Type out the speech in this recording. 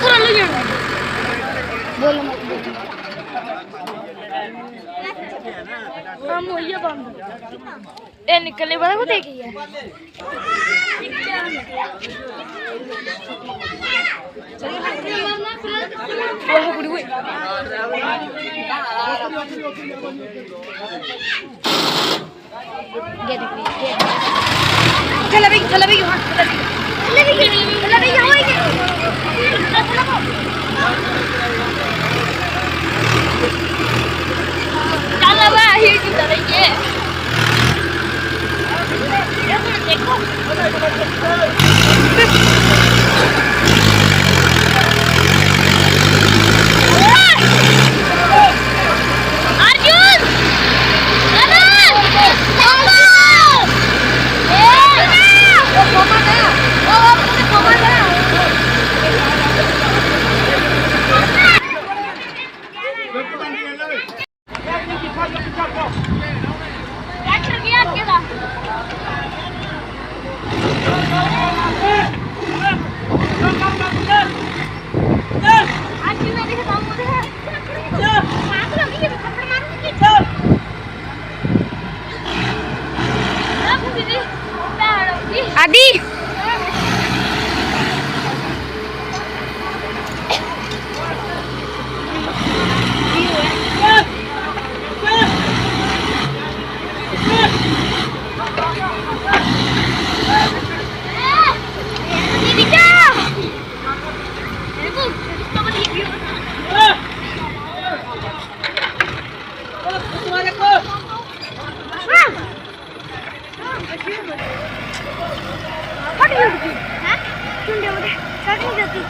थोड़ा लो जाना बोलो मत हम ये बंद ए निकलने वाला को देखी है ओह बुड़ी हुई ये देखिए चला भी वहां चला भी यहाँ चला बा ही की तरह ये देखो आदि Hah? Tunda udah. Saya kan jadi.